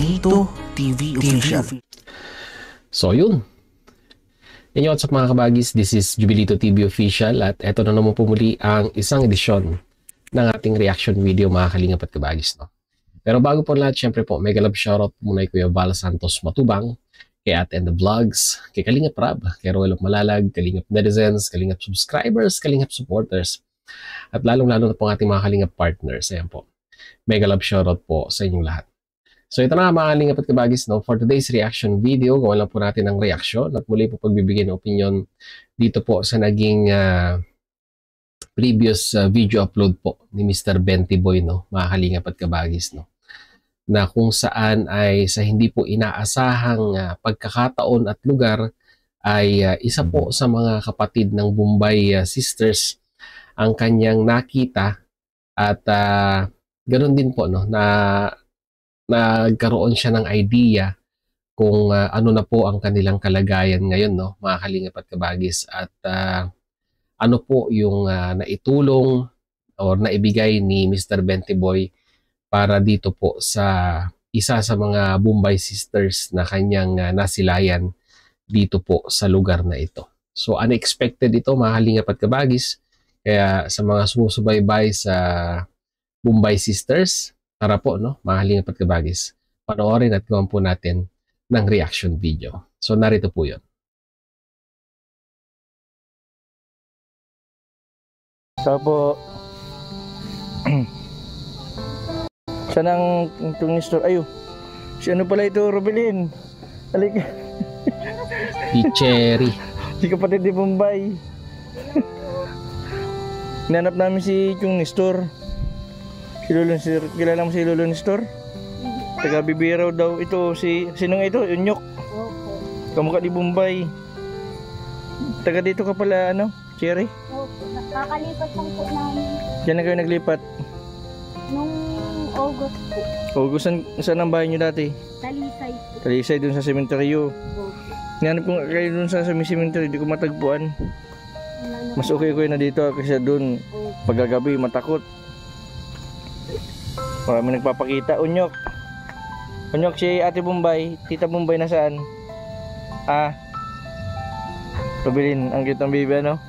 Jubilito TV Official. So yun. Yan yung what's up mga kabagis, this is Jubilito TV Official at eto na naman po muli ang isang edisyon ng ating reaction video mga kalingap at kabagis. No? Pero bago po lahat, syempre po, mega love shoutout muna kay Kuya Val Santos Matubang, kay Ate and the Vlogs, kay Kalingap Rab, kay Roel of Malalag, Kalingap Netizens, Kalingap Subscribers, Kalingap Supporters, at lalong-lalo na po ang ating mga Kalingap Partners. Ayan po. Mega love shoutout po sa inyong lahat. So ito na mga kalingap at kabagis, no? For today's reaction video, gawa lang po natin ng reaction at muli po pagbibigay ng opinion dito po sa naging previous video upload po ni Mr. Benty Boy, no? Mga kalingap at kabagis, no? Na kung saan ay sa hindi po inaasahang pagkakataon at lugar ay isa po sa mga kapatid ng Bombay Sisters ang kanyang nakita at ganoon din po, no? Na nagkaroon siya ng idea kung ano na po ang kanilang kalagayan ngayon, no, mga kalingap at kabagis, at ano po yung naitulong or naibigay ni Mr. Benty Boy para dito po sa isa sa mga Bombay Sisters na kanyang nasilayan dito po sa lugar na ito. So unexpected ito mga kalingap at kabagis, kaya sa mga sumusubaybay sa Bombay Sisters, tara po, no, mga kalingap at kabagis, panoorin at gawan po natin ng reaction video. So narito po yun. Tapo. Saan ang itong store? Ayo. Si ano pala ito, Robelin? Halika. Si Cherry. Si kapatid ni Bombay. Hinanap namin si yung Nestor. Si Lolo Nestor, kilala mo si Lolo Nestor? Taga Bibiraw daw ito, sino nga ito? Unyok. Opo. Kamukha ni Bombay. Taga dito ka pala, ano? Cherry? Opo. Nakakalipat lang po namin. Diyan na kayo naglipat? Nung August po. August, saan ang bahay nyo dati? Talisay po. Talisay, dun sa sementeryo. Opo. Hinanap ko kayo dun sa sementeryo, di ko matagpuan. Mas okay ko na dito kasi dun, pagkagabi, matakot. Marami nagpapakita. Unyok. Unyok, si Ate Bombay, Tita Bombay nasaan? Robelin, ang cute ng baby, ano?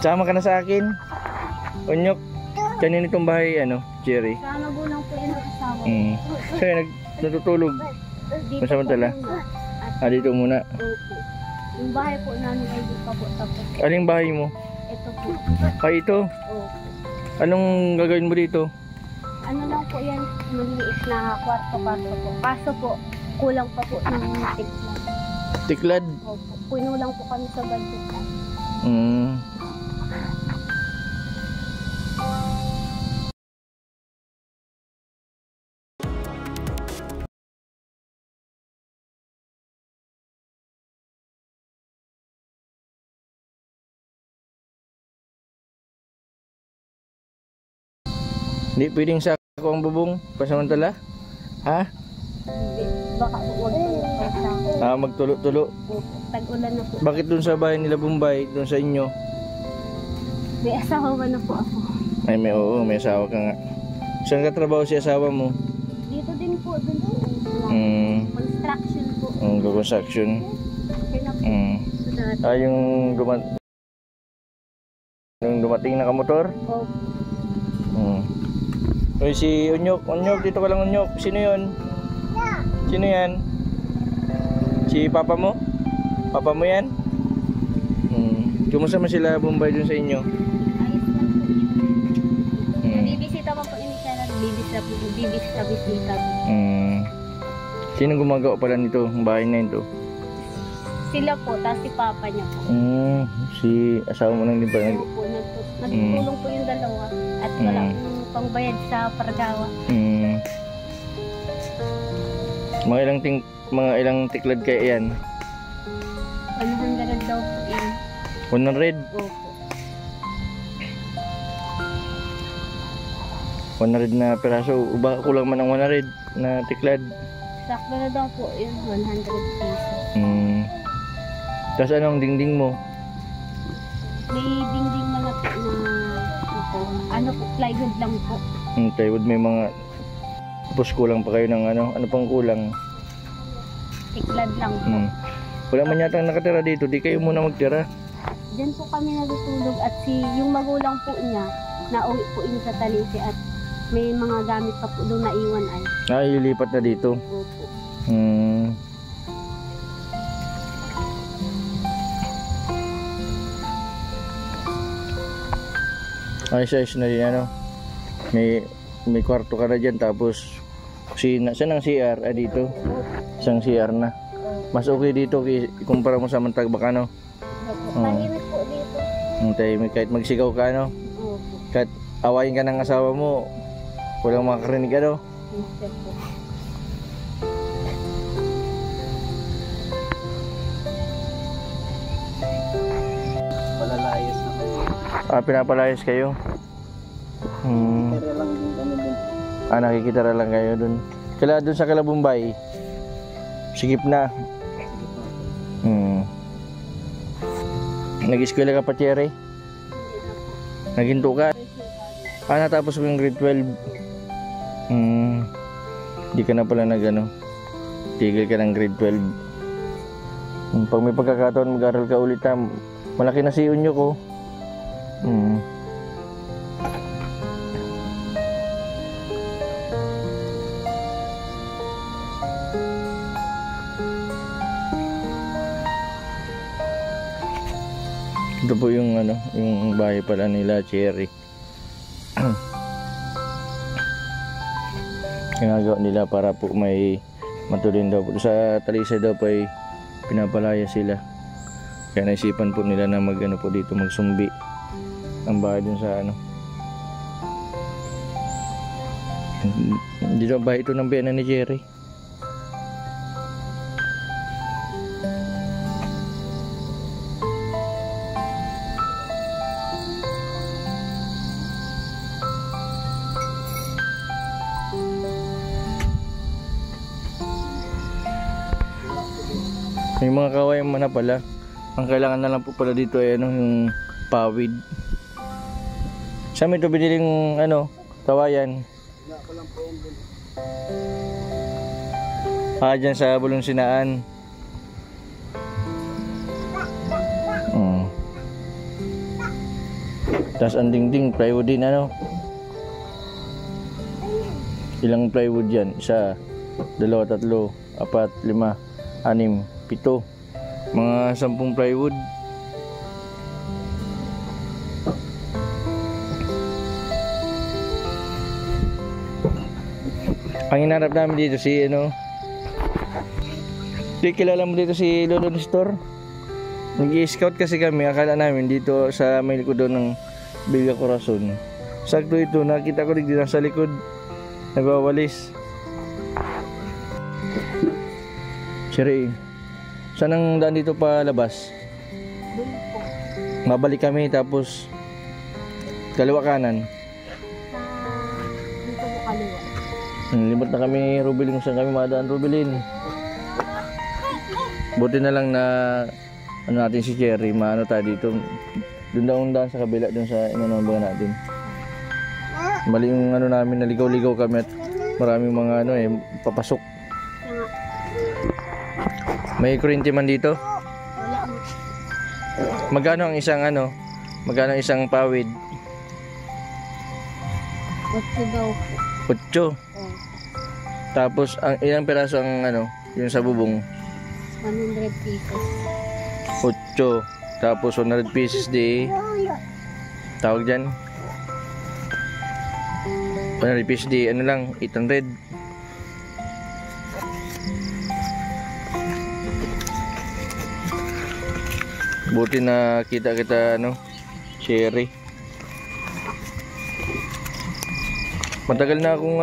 Sama ka na sa akin. Unyok, kanin itong bahay, ano? Cherry. Sana po lang po yung nakasama. Kaya natutulog. Masamantala. Dito muna. Opo. Yung bahay po namin ay di pa po tapos. Aling bahay mo? Ito po. Ito? Opo. Anong gagawin mo dito? Ano lang po yan, maliit na kwarto-kwarto po. Kaso po, kulang pa po ng tiklad. Tiklad? Opo. Puno lang po kami sa budget. Hindi pwedeng sako ang bubong pasamantala? Ha? Hindi. Baka po wag po. Magtulo-tulo. Opo. Tag-ulan na po. Bakit dun sa bahay nila Bombay, dun sa inyo? May asawa na po ako. Ay may asawa ka nga. Saan ka trabaho si asawa mo? Dito din po, dun po. Construction po. Construction. Okay na po. So dati. Yung dumating na kamotor? Opo. Uy, si Unyok, dito ka lang Unyok. Sino yun? Sino yan? Si papa mo? Papa mo yan? Kumusta man sila Bombay dun sa inyo? Ayos lang po. Nabibisita pa po ini siya. Bibisita. Sino gumagawa pala nito? Ang bahay na ito? Sila po, tapos si papa niya po. Si asawa mo lang din ba? Opo, nagtulong po yung dalawa. At wala pong pangbayad sa pargawa. Mga ilang tiklad kaya yan? 100 daw po yun. 100? Opo. 100 na peraso. Baka kulang man ang 100 na tiklad. Sakto na daw po yun, 100 pesos. Tapos anong dingding mo? May dingding na po na ano po, plywood lang po. Plywood, may mga Tapos kulang pa kayo ng ano pang kulang? Tiklad lang po. Wala man yata nakatira dito, di kayo muna magtira. Diyan po kami natutulog at yung magulang po niya, nauwi po yun sa Talise at may mga gamit pa po doon na iwan ay. Ililipat na dito. Opo. Ayos na din may kwarto ka na dyan, tapos saan ang CR? Dito. Isang CR na. Mas okay dito kumpara mo sa Mantagbak, Tahimik po dito. Tahimik, kahit magsigaw ka, Opo. kahit awayin ka ng asawa mo, walang makakarinig, Mister po. Palalayas na kayo. Pinapalayas kayo. Pero lang din kami dun. Nakikitara lang kayo dun. Kala dun sa Kalabumbay, sikip na. Nag-eskwela ka pa, Cherry? Naghinto ka? Natapos mo yung grade 12. Di ka na pala tigil ka ng grade 12. Pag may pagkakataon mag-aral ka ulit, malaki na si unyo ko. Ito po yung yung bahay pala nila, Cherry. Ginagawa nila para po may matulin daw po. Sa Talise daw po ay pinapalaya sila. Kaya naisipan po nila na po dito magsumbi ang bahay dun sa Dito ang bahay ito ng biyanan ni Cherry. May mga kawayan man na pala. Ang kailangan na lang po pala dito ay yung pawid. Saan mo ito biniling kawayan? Dyan sa Bulong-Sinaan. Tapos ang dingding plywood din, ilang plywood yan? 1, 2, 3, 4, 5, 6, 7, mga 10 plywood. Ang hinarap namin dito kilala mo dito si Lolo Nestor. Nag-i-scout kasi kami, akala namin dito sa may likod ng Villa Corazon. Sakto ito, nakita ko dito sa likod nagwawalis. Siri, saan ang daan dito pa labas? Doon po. Mabalik kami tapos kaliwa kanan. Dito po kaliwa. Limot na kami, Rubilin, kung saan kami madaan, Rubilin. Buti na lang na natin si Cherry, tayo dito. Doon daw ang daan sa kabila, doon sa inanambagan natin. Mali yung namin, naligaw-ligaw kami at maraming mga papasok. May kuryente man dito? Wala mo. Magkano ang isang pawid? 8 daw po. 8. Tapos ilang piraso ang yung sa bubong? 100 pesos. 8. Tapos 100 pieces di tawag dyan 100 pieces di 800. Buti na kita Cherry. Matagal na akong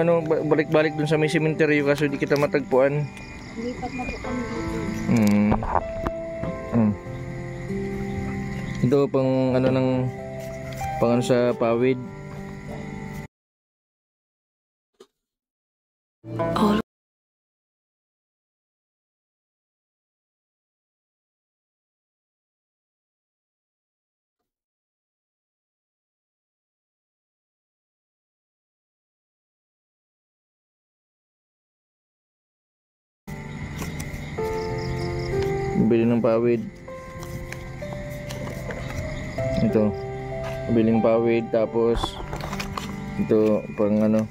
balik-balik dun sa may sementeryo kaso di kita matagpuan. Lipat na po kami dito. Ito pang sa pawid. Bili ng pawid. Ito. Biling pawid, tapos ito pang ano,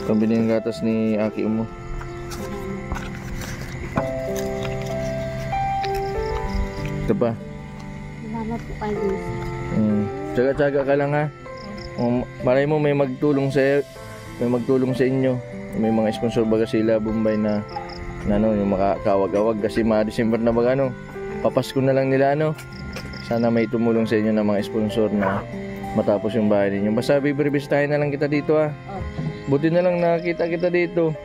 pambili ng gatas ni Aki mo. Ito pa. Salamat po kayo, mister. Tsaga-tsaga ka lang ha. Malay mo may magtulong sa inyo. May mga sponsor baga sila Bombay na ano, yung makakawag-awag kasi December na baga ano. Papasko na lang nila ano. Sana may tumulong sa inyo ng mga sponsor na matapos yung bahay ninyo. Basta bibisitahin na lang kita dito ha. Buti na lang nakita kita dito.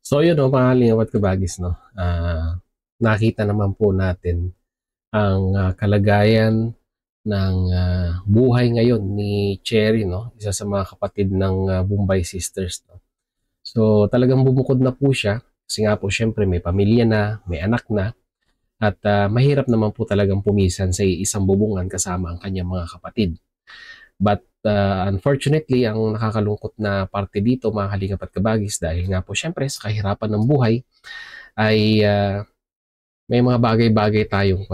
So yun o, mga Kalingap at Kabagis, no? Nakita naman po natin ang kalagayan ng buhay ngayon ni Cherry, no? Isa sa mga kapatid ng Bombay Sisters, no? So talagang bumukod na po siya kasi nga po syempre may pamilya na, may anak na, at mahirap naman po talagang pumisan sa isang bubungan kasama ang kanyang mga kapatid. But unfortunately, ang nakakalungkot na parte dito, mga Kalingap at Kabagis, dahil nga po syempre sa kahirapan ng buhay ay may mga bagay-bagay tayong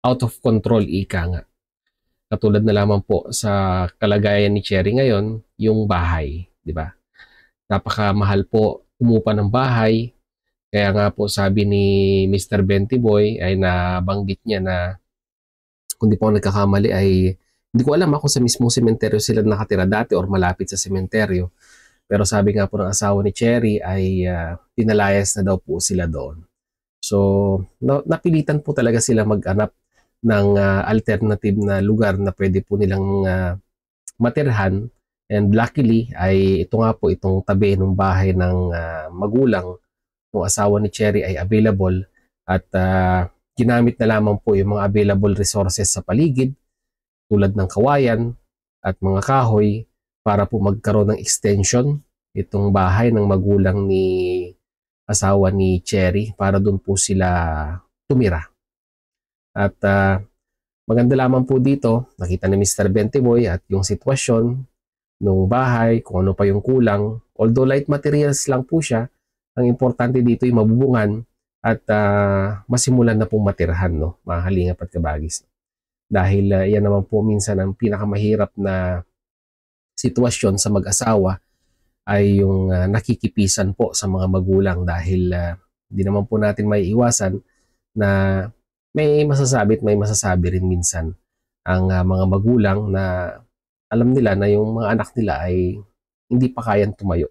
out of control, ika nga. Katulad na lamang po sa kalagayan ni Cherry ngayon, yung bahay, di ba? Napakamahal po umupa ng bahay. Kaya nga po sabi ni Mr. Bentiboy ay nabanggit niya na kung di po ako nagkakamali ay hindi ko alam kung sa mismong sementeryo sila nakatira dati or malapit sa sementeryo. Pero sabi nga po ng asawa ni Cherry ay pinalayas na daw po sila doon. So napilitan po talaga sila mag-anap ng alternative na lugar na pwede po nilang matirhan. And luckily ay ito nga po itong tabi ng bahay ng magulang ng asawa ni Cherry ay available at ginamit na lamang po yung mga available resources sa paligid tulad ng kawayan at mga kahoy para po magkaroon ng extension itong bahay ng magulang ni asawa ni Cherry para doon po sila tumira. At maganda lamang po dito, nakita ni Mr. Bentiboy at yung sitwasyon ng bahay, kung ano pa yung kulang. Although light materials lang po siya, ang importante dito ay mabubungan at masimulan na pong matirhan, no, mga Kalingap at Kabagis. Dahil yan naman po minsan ang pinakamahirap na sitwasyon sa mag-asawa ay yung nakikipisan po sa mga magulang dahil hindi naman po natin may iwasan na may masasabi at may masasabi rin minsan ang mga magulang na alam nila na yung mga anak nila ay hindi pa kayang tumayo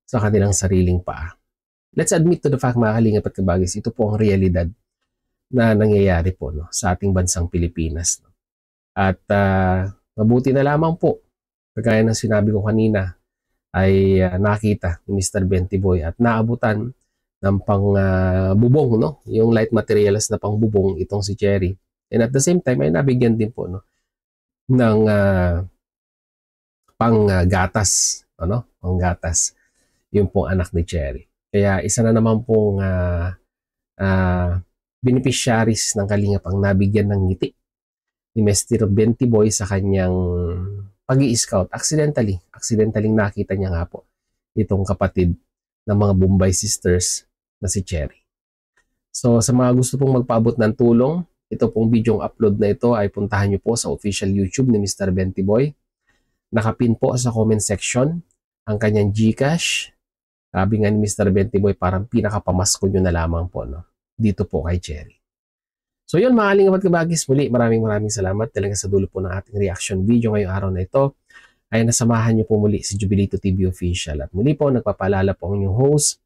sa kanilang sariling paa. Let's admit to the fact, mga Kalingap at Kabagis, ito po ang realidad na nangyayari po, no, sa ating bansang Pilipinas. No? At mabuti na lamang po, kagaya ng sinabi ko kanina, ay nakita ni Mr. Bentiboy at naabutan ng bubong, no? Yung light materials na pangbubong itong si Cherry. And at the same time, ay nabigyan din po, no, ng panggatas, ano? Panggatas, yung pong anak ni Cherry. Kaya isa na naman pong beneficiaries ng Kalingap ang nabigyan ng ngiti ni Mr. Bentiboy sa kanyang pag-i-scout. Accidentally nakita niya nga po itong kapatid ng mga Bombay Sisters na si Cherry. So sa mga gusto pong magpaabot ng tulong, ito pong video upload na ito ay puntahan niyo po sa official YouTube ni Mr. Bentiboy. Nakapin po sa comment section ang kanyang GCash. Sabi nga ni Mr. Bentiboy, parang pinakapamasko nyo na lamang po, no, dito po kay Cherry. So yun, mga Kalingap at Kabagis, muli maraming salamat talaga sa dulo po ng ating reaction video ngayong araw na ito ay nasamahan nyo po muli si Jubilito TV Official. At muli po, nagpapaalala po ang inyong host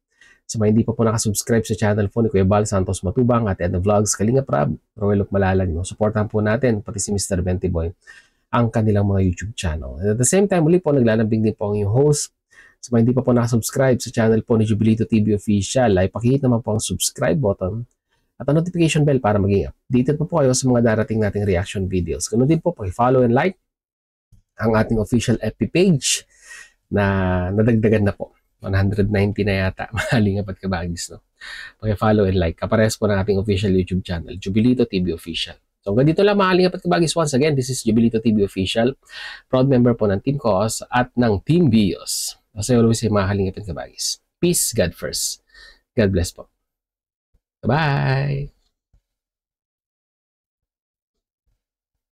sa mga hindi pa po nakasubscribe sa channel po ni Kuya Bal Santos Matubang at Edna Vlogs, Kalingap Rab, Roel Malalag. No? Supportahan po natin, pati si Mr. Bentiboy, ang kanilang mga YouTube channel. And at the same time, muli po, naglalambing din po ang inyong host. Sa mga hindi pa po nakasubscribe sa channel po ni Jubilito TV Official, ay pakihit naman po ang subscribe button at ang notification bell para maging updated po kayo sa mga darating nating reaction videos. Ganun din po, paki-follow and like ang ating official FB page na nadagdagan na po. 190 na yata, mga Kalingap at Kabagis. No? Paki-follow and like. Kaparehas po ng ating official YouTube channel, Jubilito TV Official. So hanggang dito lang, mga Kalingap at Kabagis. Once again, this is Jubilito TV Official. Proud member po ng Team Cos at ng Team Bios. As I always say, mga Kalingap at Kabagis, peace, God first. God bless po. Bye!